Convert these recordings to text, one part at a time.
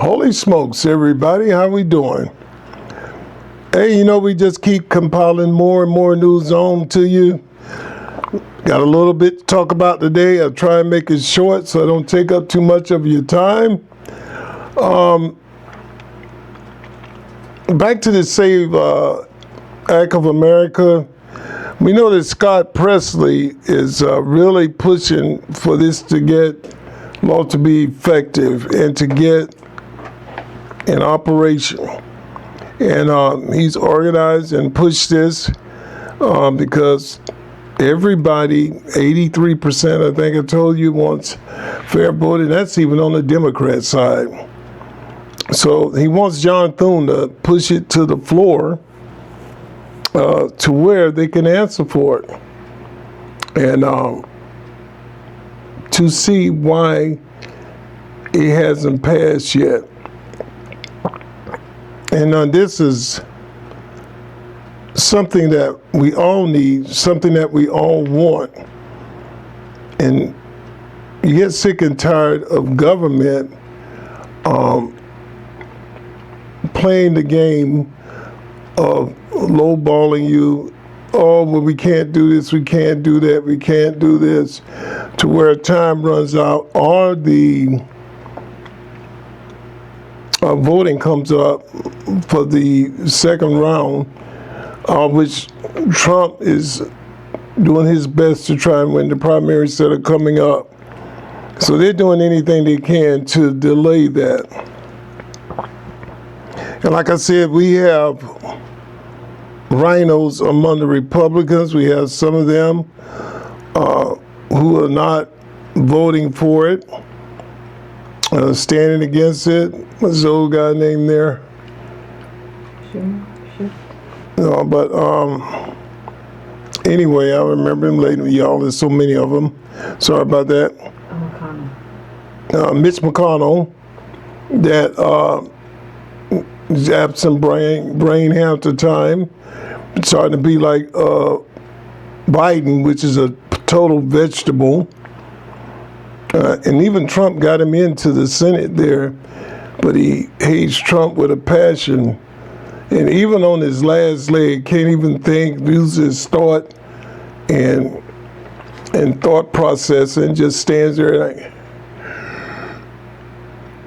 Holy smokes, everybody, how we doing? Hey, we just keep compiling more and more news on to you. Got a little bit to talk about today. I'll try and make it short so I don't take up too much of your time. Back to the Save Act of America. We know that Scott Presley is really pushing for this to get law to be effective and to get in operation. And he's organized and pushed this because everybody, 83%, I think I told you, wants fair voting. That's even on the Democrat side. So he wants John Thune to push it to the floor to where they can answer for it. And to see why it hasn't passed yet. And this is something that we all need, something that we all want. And you get sick and tired of government playing the game of lowballing you. Oh, well, we can't do this, we can't do that, we can't do this, to where time runs out, or the voting comes up for the second round, which Trump is doing his best to try and win the primaries that are coming up. So they're doing anything they can to delay that. And like I said, we have rhinos among the Republicans. We have some of them who are not voting for it, standing against it. What's the old guy named there? Sure. No, but anyway, I remember him later. Y'all, there's so many of them. Sorry about that. Mitch McConnell, that is absent brain half the time. It's starting to be like Biden, which is a total vegetable. And even Trump got him into the Senate there, but he hates Trump with a passion. And even on his last leg, can't even think, use his thought and thought process, and just stands there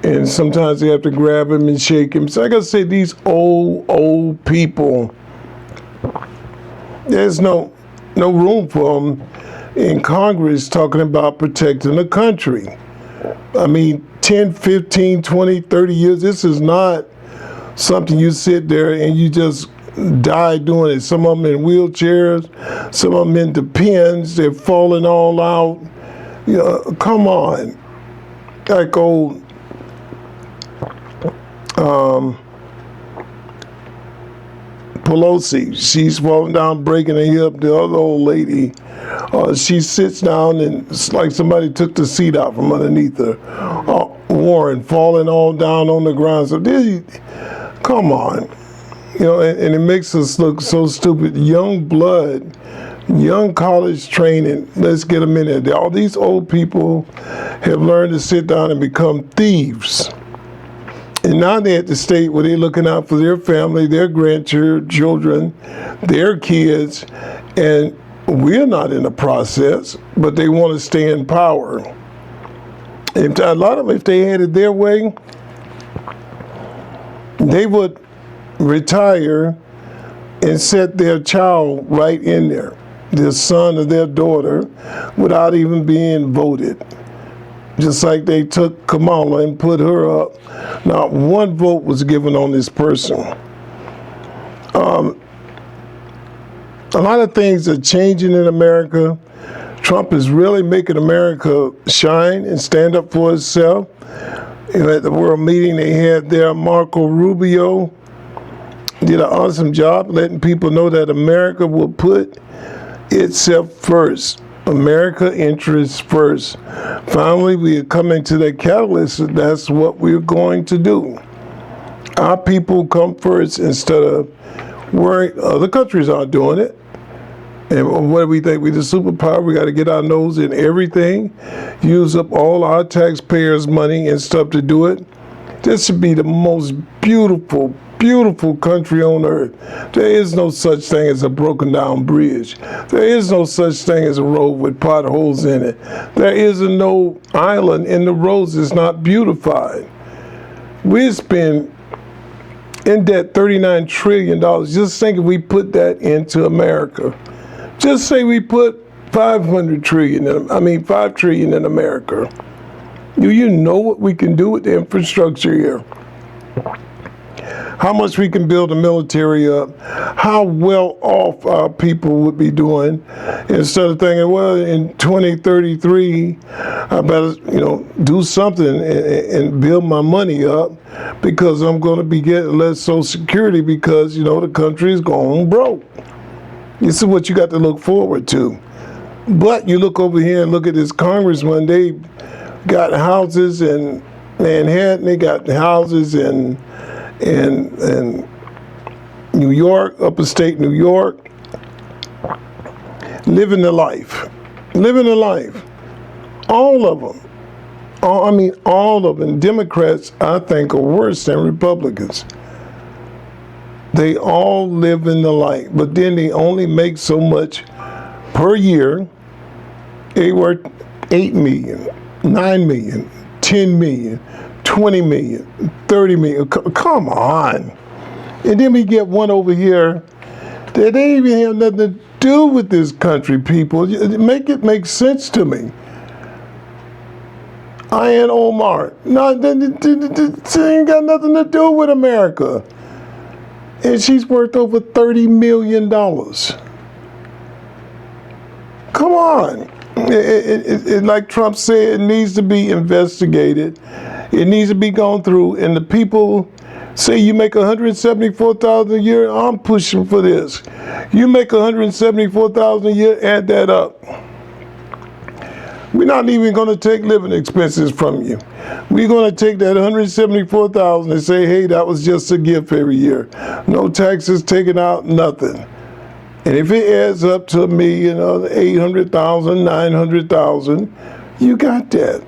and sometimes they have to grab him and shake him. So like I said, these old people, there's no room for them in Congress talking about protecting the country. I mean, 10, 15, 20, 30 years, this is not something you sit there and you just die doing it. Some of them in wheelchairs, some of them in the pens, they're falling all out. Come on. Like old Pelosi, she's falling down, breaking her hip. The other old lady, she sits down and it's like somebody took the seat out from underneath her. Warren falling all down on the ground. So come on, and it makes us look so stupid. Young blood, young college training. Let's get them in there. All these old people have learned to sit down and become thieves. And now they're at the state where they're looking out for their family, their grandchildren, their kids, and we're not in the process, but they want to stay in power. And a lot of them, if they had it their way, they would retire and set their child right in there, their son or their daughter, without even being voted. Just like they took Kamala and put her up. Not one vote was given on this person. A lot of things are changing in America. Trump is really making America shine and stand up for itself. At the world meeting they had there, Marco Rubio did an awesome job letting people know that America will put itself first. America interests first. Finally, we are coming to that catalyst. That's what we're going to do. Our people come first instead of worrying. Other countries aren't doing it. And what do we think? We're the superpower. We got to get our nose in everything, use up all our taxpayers' money and stuff to do it. This should be the most beautiful, beautiful country on earth. There is no such thing as a broken down bridge. There is no such thing as a road with potholes in it. There is no island in the roads that's not beautified. We spend in debt $39 trillion. Just think if we put that into America. Just say we put $5 trillion in America. Do you know what we can do with the infrastructure here? How much we can build a military up, how well off our people would be doing, instead of thinking, well, in 2033, I better, do something and build my money up because I'm going to be getting less Social Security because, the country is going broke. This is what you got to look forward to. But you look over here and look at this congressman, they got houses in Manhattan, they got houses in New York, upstate New York, living the life. All of them. All of them. Democrats, I think, are worse than Republicans. They all live in the life, but then they only make so much per year. They work 8 million, 9 million, 10 million, 20 million, 30 million. Come on. And then we get one over here that they even have nothing to do with this country, people. Make it make sense to me. Ilhan Omar. No, she ain't got nothing to do with America. And she's worth over $30 million. Come on. Like Trump said, it needs to be investigated. It needs to be gone through. And the people say you make $174,000 a year, I'm pushing for this. You make $174,000 a year, add that up. We're not even going to take living expenses from you. We're going to take that $174,000 and say, hey, that was just a gift every year. No taxes taken out, nothing. And if it adds up to $1 million, $800,000, $900,000, you got that.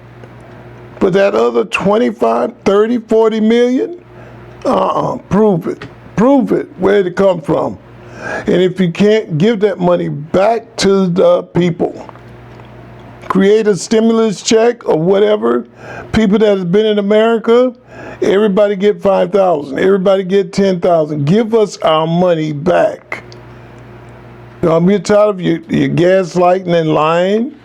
But that other 25, 30, 40 million, prove it. Prove it. Where'd it come from? And if you can't give that money back to the people, create a stimulus check or whatever. People that have been in America, everybody get $5,000. Everybody get $10,000. Give us our money back. I'm tired of your gaslighting and lying.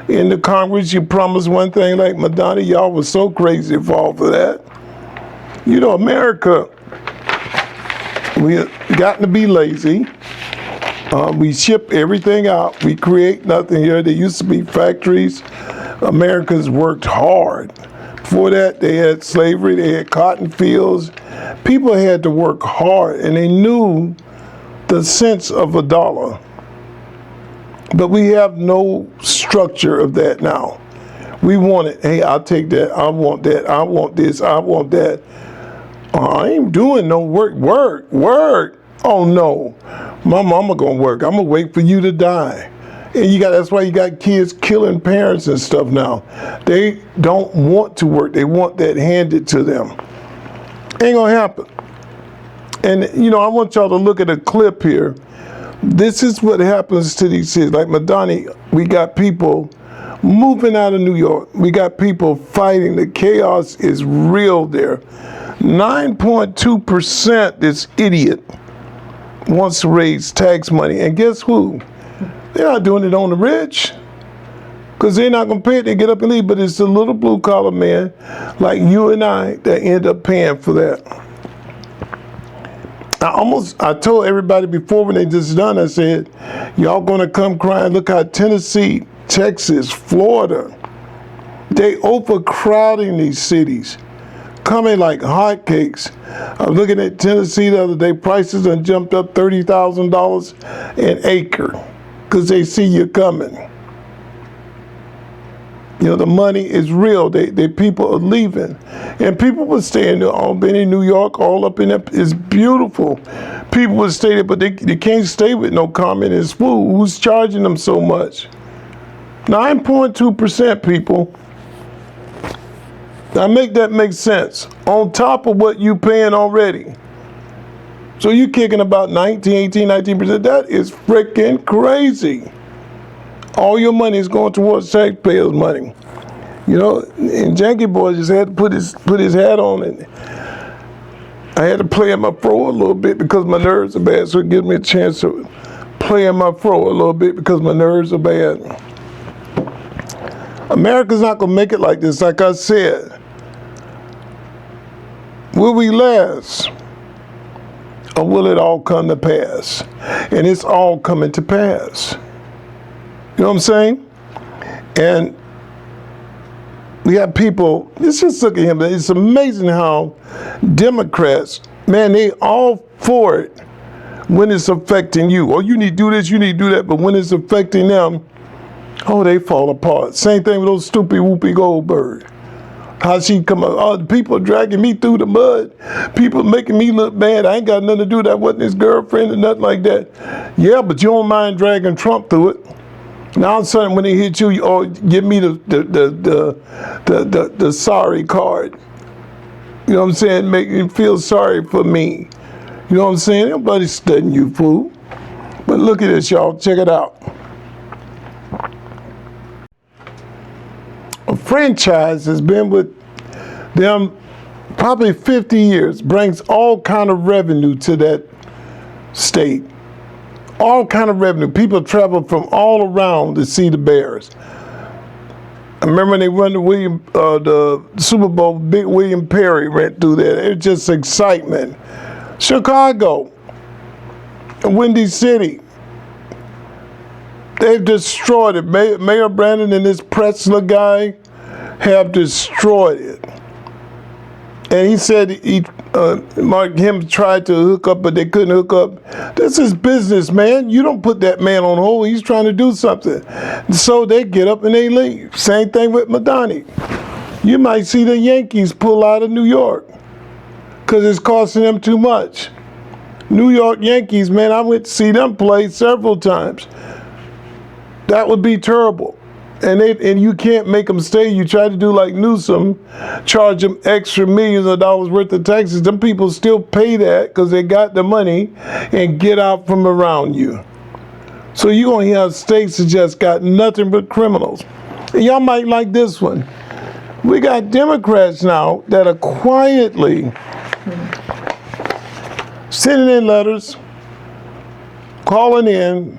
In the Congress, you promised one thing like Madonna. Y'all was so crazy to fall for that. America, we gotten to be lazy. We ship everything out. We create nothing here. There used to be factories. Americans worked hard. Before that, they had slavery. They had cotton fields. People had to work hard, and they knew the sense of a dollar. But we have no structure of that now. We want it. Hey, I'll take that. I want that. I want this. I want that. I ain't doing no work. Work. Oh no, my mama gonna work. I'm gonna wait for you to die. And that's why you got kids killing parents and stuff now. They don't want to work. They want that handed to them. Ain't gonna happen. And I want y'all to look at a clip here. This is what happens to these cities. Like Madani, we got people moving out of New York. We got people fighting. The chaos is real there. 9.2%, this idiot wants to raise tax money. And guess who? They're not doing it on the rich. Because they're not going to pay it. They get up and leave. But it's the little blue-collar man like you and I that end up paying for that. I told everybody before when they just done, I said, y'all going to come crying. Look how Tennessee, Texas, Florida, they overcrowding these cities. Coming like hotcakes. I was looking at Tennessee the other day. Prices have jumped up $30,000 an acre because they see you coming. The money is real. They people are leaving. And people would stay in Albany, New York, all up in there. It's beautiful. People would stay there, but they can't stay with no communist food. Who's charging them so much? 9.2% people. Now make that make sense. On top of what you paying already. So you kicking about 19%. That is freaking crazy. All your money is going towards taxpayers' money. You know, and Janky Boy just had to put his hat on, and I had to play in my fro a little bit because my nerves are bad, so it gives me a chance to play in my fro a little bit because my nerves are bad. America's not going to make it like this, like I said. Will we last? Or will it all come to pass? And it's all coming to pass. You know what I'm saying? And we have people, let's just look at him. It's amazing how Democrats, man, they all for it when it's affecting you. Oh, you need to do this, you need to do that. But when it's affecting them, oh, they fall apart. Same thing with those stupid Whoopi Goldberg. How she come up, oh, the people dragging me through the mud. People making me look bad. I ain't got nothing to do with that. Wasn't his girlfriend or nothing like that. Yeah, but you don't mind dragging Trump through it. Now all of a sudden when they hit you, oh, give me the sorry card. You know what I'm saying? Make you feel sorry for me. You know what I'm saying? Nobody's studying you, fool. But look at this, y'all. Check it out. A franchise has been with them probably 50 years, brings all kind of revenue to that state. All kind of revenue. People travel from all around to see the Bears. I remember when they run the Super Bowl, Big William Perry went through there. It was just excitement. Chicago, Windy City, they've destroyed it. Mayor Brandon and this Pretzler guy have destroyed it. And he said Mark Him tried to hook up, but they couldn't hook up. This is business, man. You don't put that man on hold. He's trying to do something. So they get up and they leave. Same thing with Madani. You might see the Yankees pull out of New York because it's costing them too much. New York Yankees, man, I went to see them play several times. That would be terrible. And you can't make them stay. You try to do like Newsom, charge them extra millions of dollars worth of taxes. Them people still pay that because they got the money and get out from around you. So you're going to have states that just got nothing but criminals. And y'all might like this one. We got Democrats now that are quietly sending in letters, calling in,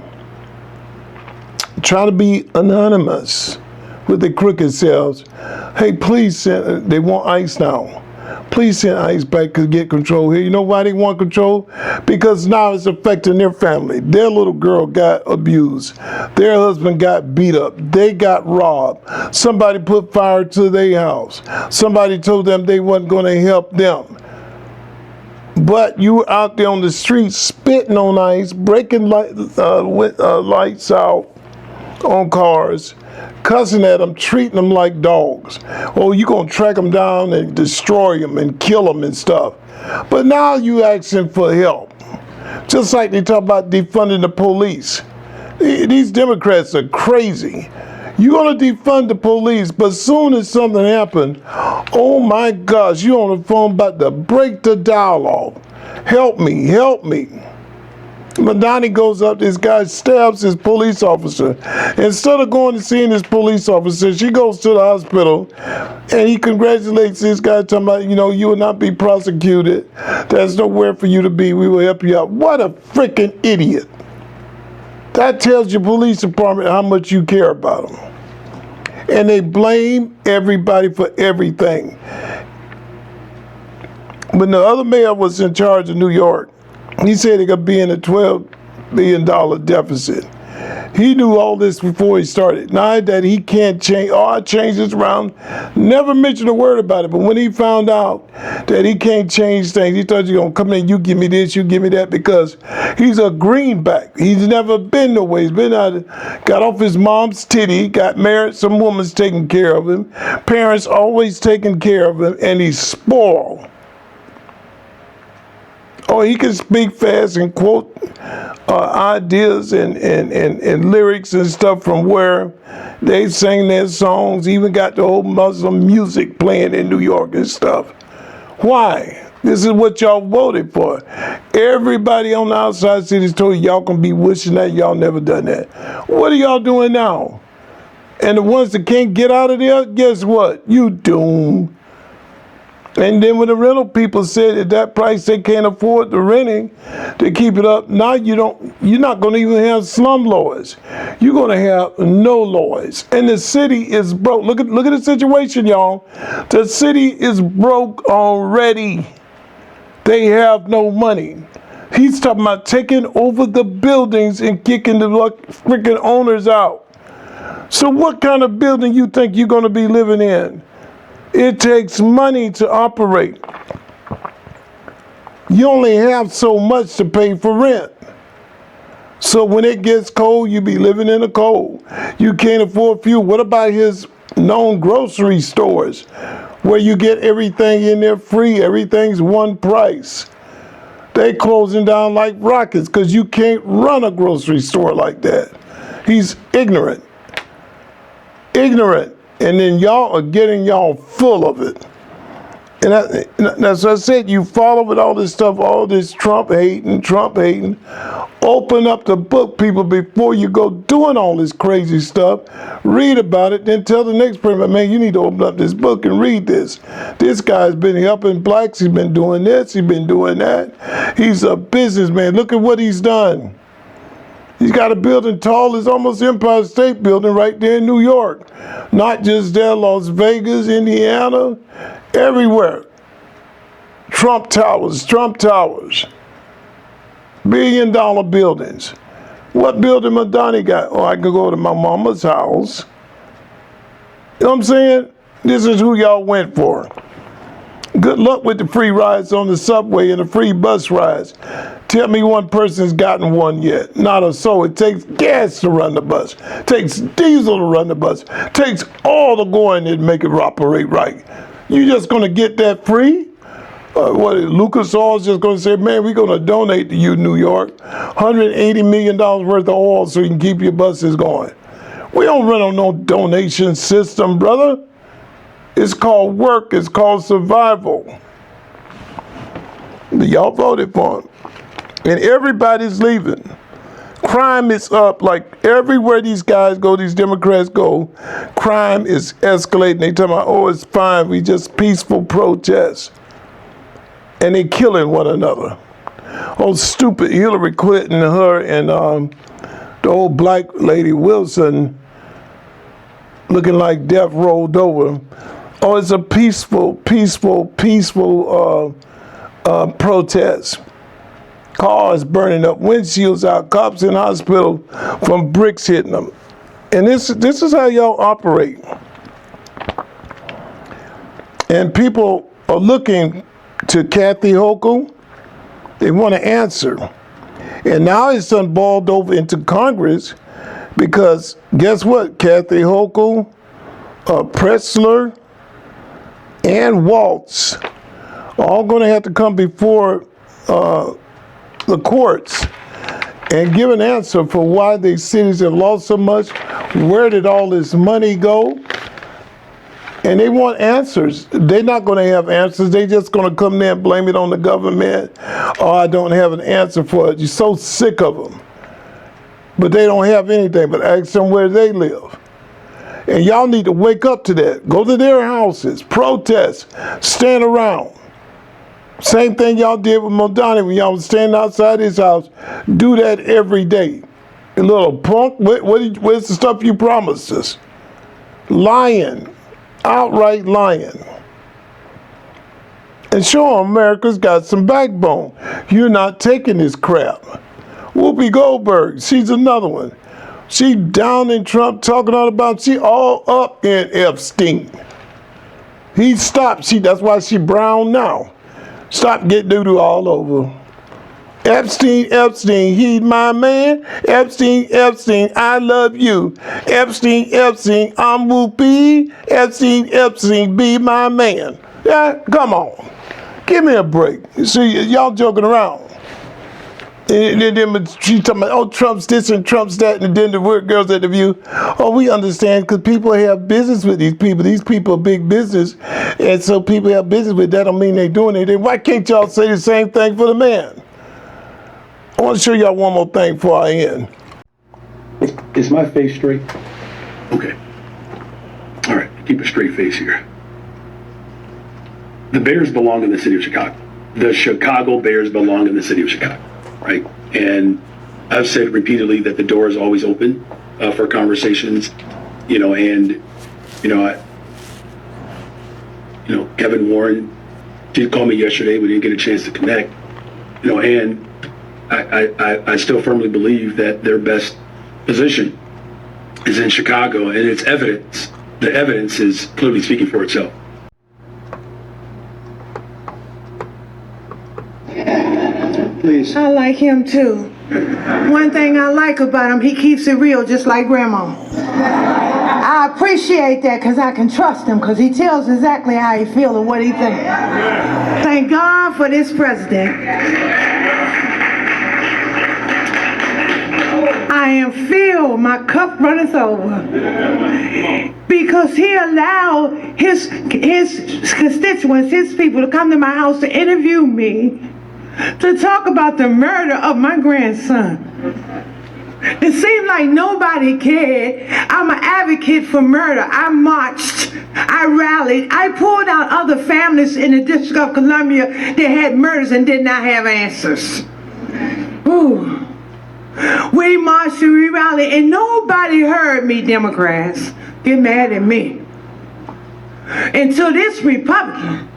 trying to be anonymous with the crooked selves. Hey, please send, they want ICE now. Please send ICE back to get control here. You know why they want control? Because now it's affecting their family. Their little girl got abused. Their husband got beat up. They got robbed. Somebody put fire to their house. Somebody told them they wasn't going to help them. But you were out there on the street spitting on ICE, breaking lights out on cars, cussing at them, treating them like dogs. Oh, you're going to track them down and destroy them and kill them and stuff. But now you asking for help. Just like they talk about defunding the police. These Democrats are crazy. You're going to defund the police, but as soon as something happens, oh my gosh, you're on the phone about to break the dialogue. Help me, help me. Madani goes up, this guy stabs his police officer. Instead of going and seeing his police officer, she goes to the hospital and he congratulates this guy, talking about, you know, you will not be prosecuted. There's nowhere for you to be. We will help you out. What a freaking idiot. That tells your police department how much you care about them. And they blame everybody for everything. When the other mayor was in charge of New York, he said he could be in a $12 billion deficit. He knew all this before he started. Now that he can't change, oh, I changed this around, never mentioned a word about it. But when he found out that he can't change things, he thought you're going to come in, you give me this, you give me that, because he's a greenback. He's never been nowhere. He's been out, got off his mom's titty, got married, some woman's taking care of him, parents always taking care of him, and he's spoiled. Oh, he can speak fast and quote ideas and lyrics and stuff from where they sing their songs. Even got the old Muslim music playing in New York and stuff. Why? This is what y'all voted for. Everybody on the outside cities told you y'all gonna be wishing that y'all never done that. What are y'all doing now? And the ones that can't get out of there, guess what? You doomed. And then when the rental people said at that price they can't afford the renting to keep it up, now you're not going to even have slum laws. You're going to have no laws. And the city is broke. Look at the situation, y'all. The city is broke already. They have no money. He's talking about taking over the buildings and kicking the freaking owners out. So what kind of building you think you're going to be living in? It takes money to operate. You only have so much to pay for rent. So when it gets cold, you be living in the cold. You can't afford fuel. What about his known grocery stores where you get everything in there free? Everything's one price. They closing down like rockets because you can't run a grocery store like that. He's ignorant. Ignorant. And then y'all are getting y'all full of it. And that's what I said, you follow with all this stuff, all this Trump hating. Open up the book, people, before you go doing all this crazy stuff. Read about it, then tell the next person, man, you need to open up this book and read this. This guy's been helping blacks, he's been doing this, he's been doing that. He's a businessman, look at what he's done. He's got a building tall as almost Empire State Building right there in New York. Not just there, Las Vegas, Indiana, everywhere. Trump Towers. Billion-dollar buildings. What building Madonna got? Oh, I could go to my mama's house. You know what I'm saying? This is who y'all went for. Good luck with the free rides on the subway and the free bus rides. Tell me one person's gotten one yet. Not a soul. It takes gas to run the bus. It takes diesel to run the bus. It takes all the going to make it operate right. You just going to get that free? Lucas Oil's just going to say, man, we're going to donate to you, New York, $180 million worth of oil so you can keep your buses going. We don't run on no donation system, brother. It's called work. It's called survival. Y'all voted for him. And everybody's leaving. Crime is up. Like everywhere these guys go, these Democrats go, crime is escalating. They talking about, oh, it's fine. We just peaceful protests. And they killing one another. Oh, stupid Hillary Clinton, her and the old black lady Wilson looking like death rolled over. Oh, it's a peaceful protest. Cars burning up, windshields out, cops in hospital from bricks hitting them. And this is how y'all operate. And people are looking to Kathy Hochul. They want to answer. And now it's done balled over into Congress because guess what? Kathy Hochul, Pressler, and Waltz all going to have to come before the courts and give an answer for why these cities have lost so much. Where did all this money go? And they want answers. They're not going to have answers. They're just going to come there and blame it on the government. Oh, I don't have an answer for it. You're so sick of them. But they don't have anything but ask them where they live. And y'all need to wake up to that. Go to their houses, protest, stand around. Same thing y'all did with Modani when y'all was standing outside his house. Do that every day. You little punk, where's the stuff you promised us? Lying, outright lying. And show them America's got some backbone. You're not taking this crap. Whoopi Goldberg, she's another one. She down in Trump talking all about, she all up in Epstein. He stopped, that's why she brown now. Stop getting doo-doo all over. Epstein, he's my man. Epstein, I love you. Epstein, I'm Whoopi. Epstein, be my man. Yeah, come on. Give me a break. See, y'all joking around. And then she talking about, oh, Trump's this and Trump's that, and then the work girls at the View. Oh, we understand because people have business with these people. These people are big business, and so people have business with that. Don't mean they doing anything. Why can't y'all say the same thing for the man? I want to show y'all one more thing before I end. Is my face straight? Okay. All right, keep a straight face here. The Bears belong in the city of Chicago. The Chicago Bears belong in the city of Chicago, right? And I've said repeatedly that the door is always open for conversations, and, Kevin Warren did call me yesterday. We didn't get a chance to connect, and I still firmly believe that their best position is in Chicago, and it's evidence. The evidence is clearly speaking for itself. Please. I like him too. One thing I like about him, he keeps it real just like Grandma. I appreciate that because I can trust him because he tells exactly how he feels and what he thinks. Thank God for this president. I am filled, my cup runneth over. Because he allowed his constituents, his people to come to my house to interview me, to talk about the murder of my grandson. It seemed like nobody cared. I'm an advocate for murder. I marched, I rallied, I pulled out other families in the District of Columbia that had murders and did not have answers. Ooh. We marched and we rallied, and nobody heard me, Democrats. Get mad at me. Until this Republican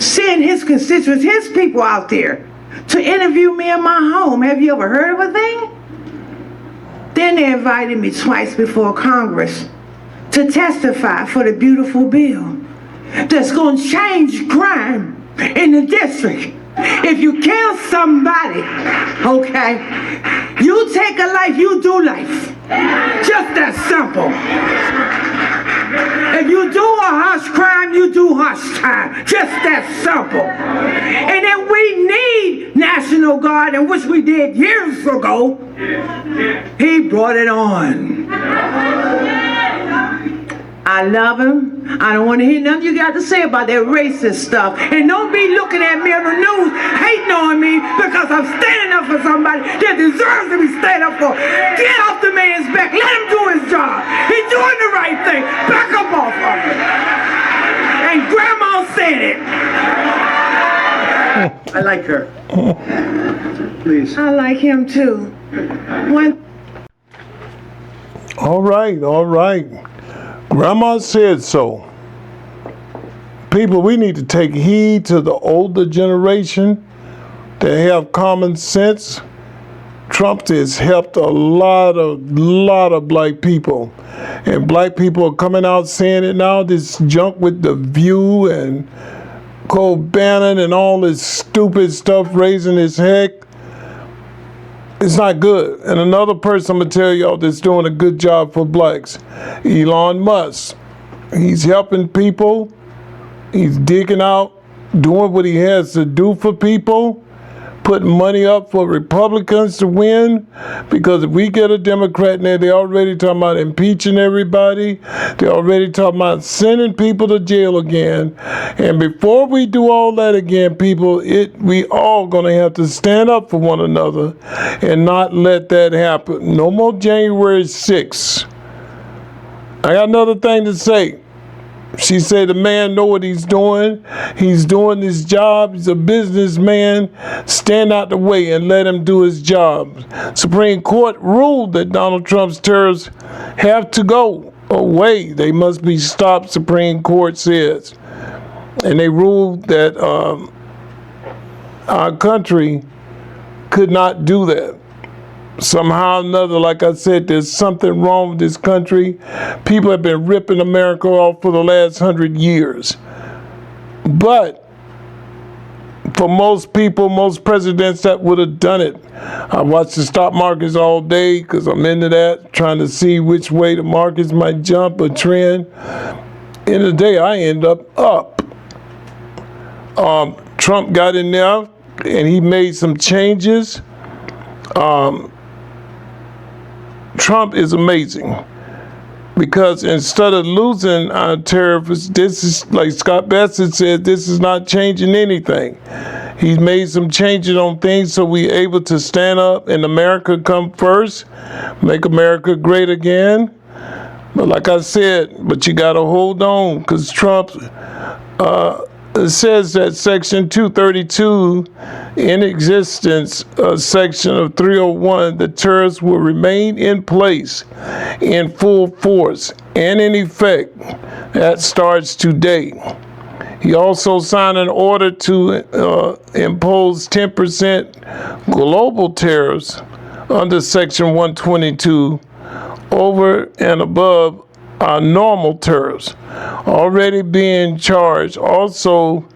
sent his constituents, his people out there to interview me in my home. Have you ever heard of a thing? Then they invited me twice before Congress to testify for the beautiful bill that's going to change crime in the district. If you kill somebody, okay, you take a life, you do life. Just that simple. If you do a harsh crime, you do harsh time. Just that simple. And then we need National Guard, and which we did years ago. He brought it on. I love him. I don't want to hear nothing you got to say about that racist stuff. And don't be looking at me on the news hating on me because I'm standing up for somebody that deserves to be standing up for. Get off the man's back. Let him do his job. He's doing the right thing. Back up off of him. And Grandma said it. I like her. Please. I like him too. All right. Grandma said so. People, we need to take heed to the older generation that have common sense. Trump has helped a lot of black people. And black people are coming out saying it now, this junk with The View and Cole Bannon and all this stupid stuff raising his heck. It's not good. And another person I'm going to tell y'all that's doing a good job for blacks, Elon Musk. He's helping people. He's digging out, doing what he has to do for people, putting money up for Republicans to win. Because if we get a Democrat in there, they're already talking about impeaching everybody. They're already talking about sending people to jail again. And before we do all that again, people, we all gonna have to stand up for one another and not let that happen. No more January 6th. I got another thing to say. She said the man know what he's doing. He's doing his job. He's a businessman. Stand out the way and let him do his job. Supreme Court ruled that Donald Trump's tariffs have to go away. They must be stopped, Supreme Court says. And they ruled that our country could not do that. Somehow or another, like I said, there's something wrong with this country. People have been ripping America off for the last 100 years. But for most people, most presidents that would have done it. I watch the stock markets all day because I'm into that, trying to see which way the markets might jump or trend. In the day, I end up. Trump got in there and he made some changes. Trump is amazing because instead of losing our tariffs, this is, like Scott Bassett said, this is not changing anything. He's made some changes on things so we're able to stand up and America come first, make America great again. But like I said, but you got to hold on because Trump says that Section 232 in existence, Section of 301, the tariffs will remain in place in full force and in effect. That starts today. He also signed an order to impose 10% global tariffs under Section 122 over and above our normal tariffs already being charged. Also,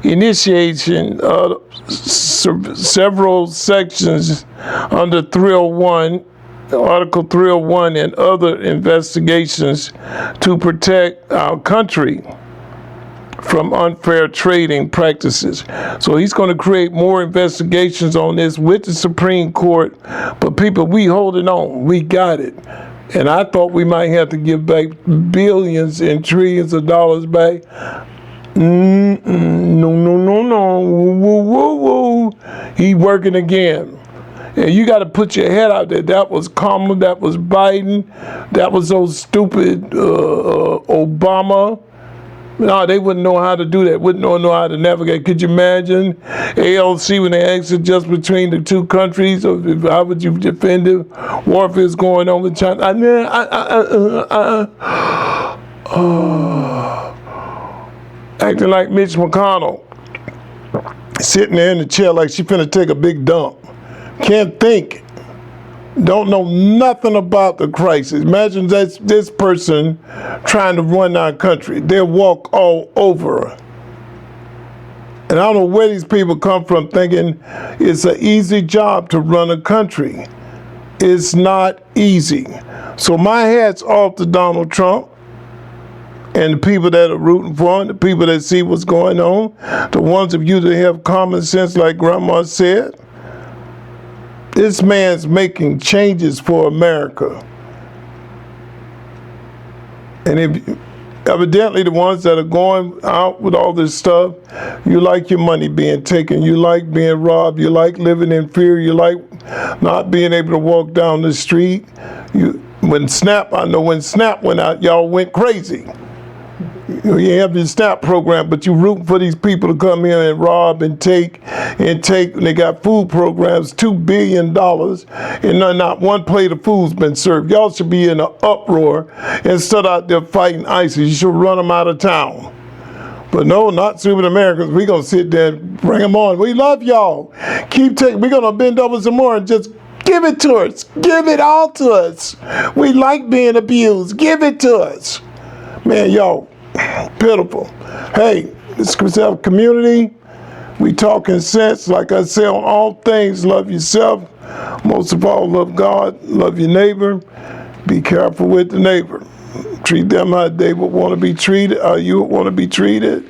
initiation of several sections under 301, Article 301, and other investigations to protect our country from unfair trading practices. So he's going to create more investigations on this with the Supreme Court. But people, we holding on. We got it. And I thought we might have to give back billions and trillions of dollars back. No. Woo. He working again. And you got to put your head out there. That was Kamala, that was Biden, that was those stupid Obama. No, they wouldn't know how to do that, wouldn't know how to navigate. Could you imagine ALC when they exit just between the two countries? How would you defend it? Warfare is going on with China. Acting like Mitch McConnell, sitting there in the chair like she finna take a big dump. Can't think. Don't know nothing about the crisis. Imagine this person trying to run our country. They'll walk all over her. And I don't know where these people come from thinking it's an easy job to run a country. It's not easy. So my hat's off to Donald Trump and the people that are rooting for him, the people that see what's going on, the ones of you that have common sense like Grandma said. This man's making changes for America. And evidently the ones that are going out with all this stuff, you like your money being taken, you like being robbed, you like living in fear, you like not being able to walk down the street. When SNAP went out, y'all went crazy. You have your SNAP program, but you root for these people to come in and rob and take. And they got food programs, $2 billion, and not one plate of food's been served. Y'all should be in an uproar instead out there fighting ISIS. You should run them out of town. But no, not stupid Americans. We're going to sit there and bring them on. We love y'all. Keep taking. We're going to bend over some more and just give it to us. Give it all to us. We like being abused. Give it to us. Man, y'all. Pitiful. Hey, this is our community. We talking sense. Like I say, on all things, love yourself. Most of all, love God. Love your neighbor. Be careful with the neighbor. Treat them how they would want to be treated, how you would want to be treated.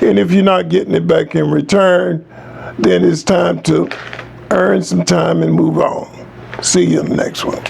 And if you're not getting it back in return, then it's time to earn some time and move on. See you in the next one.